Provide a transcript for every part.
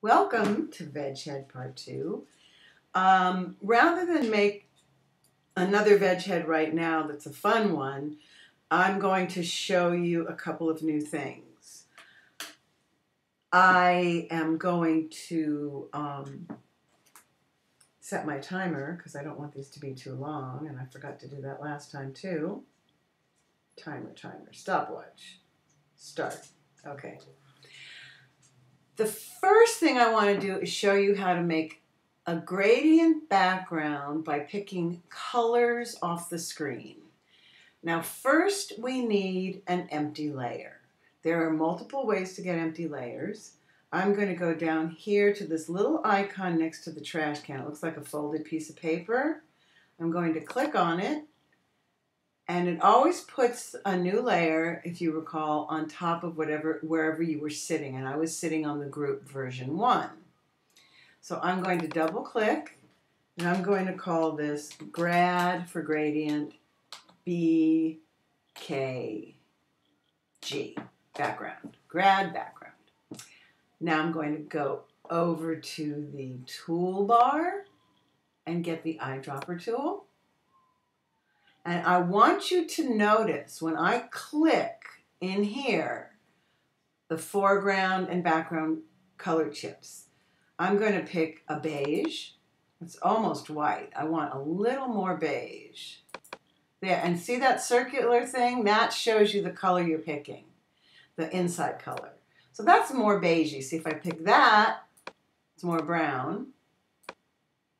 Welcome to Veg Head Part 2. Rather than make another Veg Head right now that's a fun one, I'm going to show you a couple of new things. I am going to set my timer because I don't want these to be too long, and I forgot to do that last time too. Timer, stopwatch, start. Okay. The first thing I want to do is show you how to make a gradient background by picking colors off the screen. Now first we need an empty layer. There are multiple ways to get empty layers. I'm going to go down here to this little icon next to the trash can. It looks like a folded piece of paper. I'm going to click on it, and it always puts a new layer, if you recall, on top of wherever you were sitting. And I was sitting on the group version 1. So I'm going to double click, and I'm going to call this grad for gradient BKG, background, grad background. Now I'm going to go over to the toolbar and get the eyedropper tool. And I want you to notice when I click in here, the foreground and background color chips. I'm going to pick a beige. It's almost white. I want a little more beige. There, and see that circular thing? That shows you the color you're picking, the inside color. So that's more beigey. See, if I pick that, it's more brown.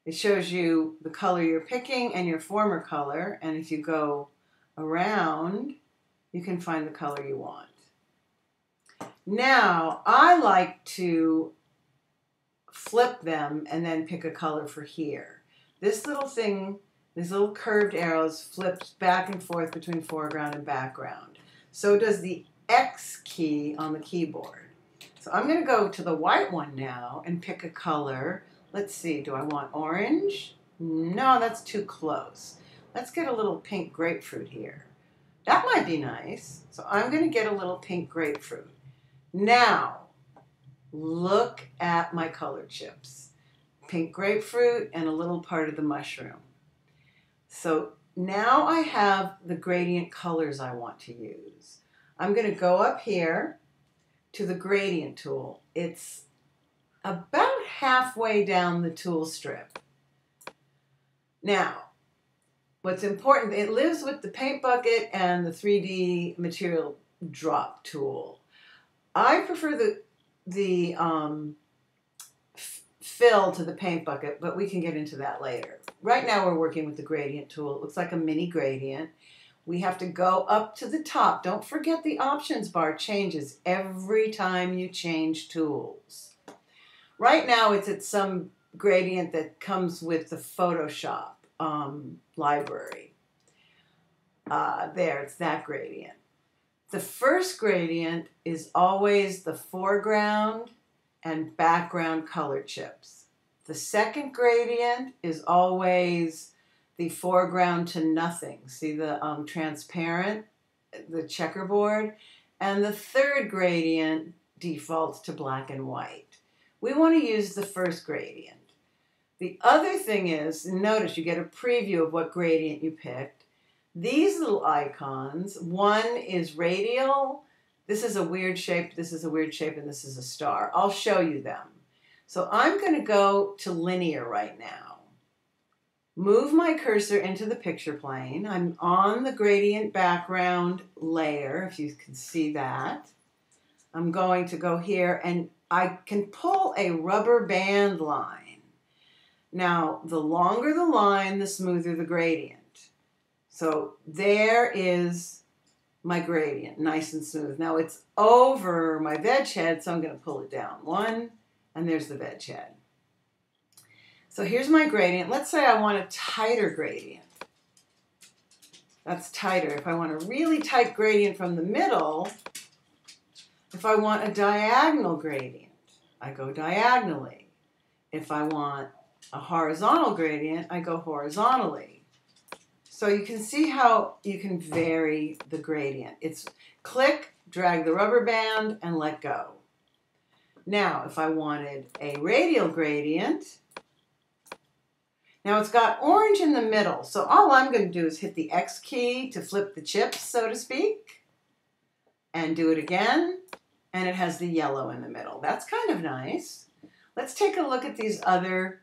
It shows you the color you're picking and your former color, and if you go around, you can find the color you want. Now, I like to flip them and then pick a color for here. This little thing, these little curved arrows, flips back and forth between foreground and background. So does the X key on the keyboard. So I'm going to go to the white one now and pick a color. Let's see, do I want orange? No, that's too close. Let's get a little pink grapefruit here. That might be nice. So I'm going to get a little pink grapefruit. Now, look at my color chips. Pink grapefruit and a little part of the mushroom. So now I have the gradient colors I want to use. I'm going to go up here to the gradient tool. It's about halfway down the tool strip. Now, what's important, it lives with the paint bucket and the 3D material drop tool. I prefer the fill to the paint bucket, but we can get into that later. Right now we're working with the gradient tool. It looks like a mini gradient. We have to go up to the top. Don't forget the options bar changes every time you change tools. Right now it's at some gradient that comes with the Photoshop library. There, it's that gradient. The first gradient is always the foreground and background color chips. The second gradient is always the foreground to nothing. See the transparent, the checkerboard? And the third gradient defaults to black and white. We want to use the first gradient. The other thing is, notice you get a preview of what gradient you picked. These little icons, one is radial, this is a weird shape, this is a weird shape, and this is a star. I'll show you them. So I'm going to go to linear right now. Move my cursor into the picture plane. I'm on the gradient background layer, if you can see that. I'm going to go here, and I can pull a rubber band line. Now, the longer the line, the smoother the gradient. So there is my gradient, nice and smooth. Now it's over my veg head, so I'm going to pull it down. One, and there's the veg head. So here's my gradient. Let's say I want a tighter gradient. That's tighter. If I want a really tight gradient from the middle, if I want a diagonal gradient, I go diagonally. If I want a horizontal gradient, I go horizontally. So you can see how you can vary the gradient. It's click, drag the rubber band, and let go. Now, if I wanted a radial gradient, now it's got orange in the middle, so all I'm going to do is hit the X key to flip the chips, so to speak, and do it again, and it has the yellow in the middle. That's kind of nice. Let's take a look at these other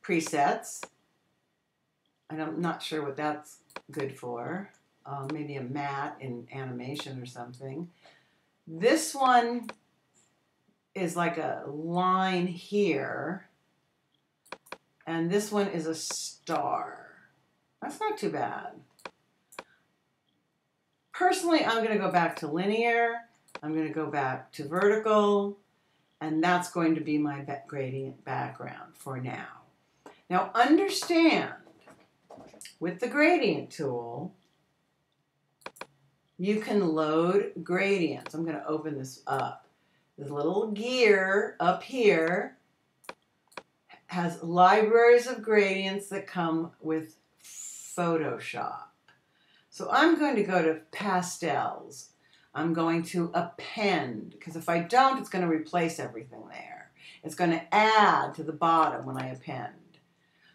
presets. I'm not sure what that's good for. Maybe a matte in animation or something. This one is like a line here, and this one is a star. That's not too bad. Personally, I'm going to go back to linear. I'm going to go back to vertical, and that's going to be my gradient background for now. Now understand, with the gradient tool, you can load gradients. I'm going to open this up. This little gear up here has libraries of gradients that come with Photoshop. So I'm going to go to pastels. I'm going to append, because if I don't, it's going to replace everything there. It's going to add to the bottom when I append.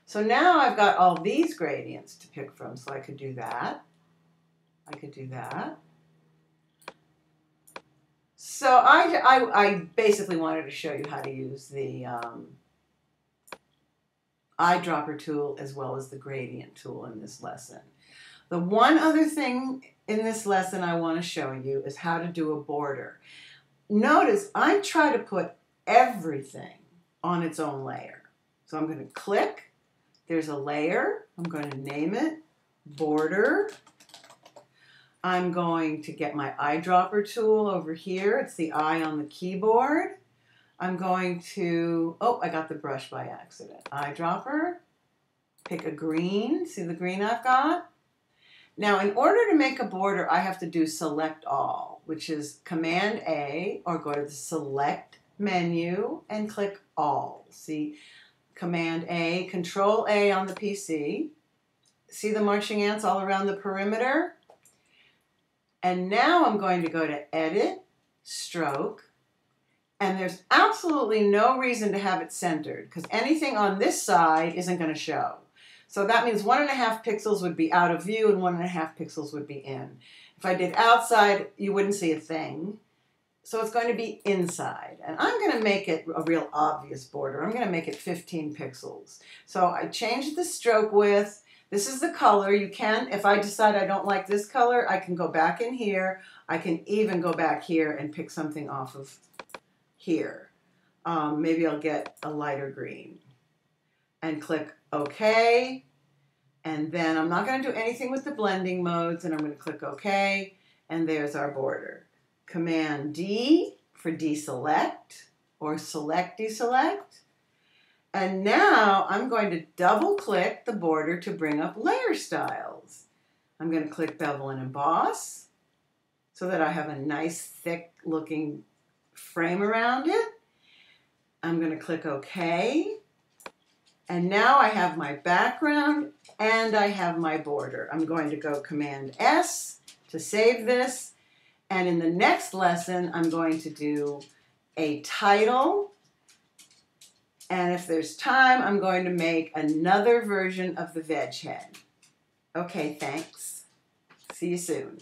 So now I've got all these gradients to pick from, so I could do that. I could do that. So I basically wanted to show you how to use the eyedropper tool as well as the gradient tool in this lesson. The one other thing in this lesson I want to show you is how to do a border. Notice I try to put everything on its own layer. So I'm going to click. There's a layer. I'm going to name it border. I'm going to get my eyedropper tool over here. It's the eye on the keyboard. I'm going to, oh, I got the brush by accident. Eyedropper, pick a green. See the green I've got? Now, in order to make a border, I have to do select all, which is Command A, or go to the select menu and click all. See, Command A, Control A on the PC. See the marching ants all around the perimeter? And now I'm going to go to Edit, Stroke, and there's absolutely no reason to have it centered because anything on this side isn't going to show. So that means 1.5 pixels would be out of view and 1.5 pixels would be in. If I did outside, you wouldn't see a thing. So it's going to be inside. And I'm going to make it a real obvious border. I'm going to make it 15 pixels. So I changed the stroke width. This is the color. You can, if I decide I don't like this color, I can go back in here. I can even go back here and pick something off of here. Maybe I'll get a lighter green. And click OK. And then I'm not going to do anything with the blending modes. And I'm going to click OK. And there's our border. Command D for deselect or select deselect. And now I'm going to double click the border to bring up layer styles. I'm going to click bevel and emboss so that I have a nice thick looking frame around it. I'm going to click OK. And now I have my background and I have my border. I'm going to go Command S to save this. And in the next lesson, I'm going to do a title. And if there's time, I'm going to make another version of the Veg Head. Okay, thanks. See you soon.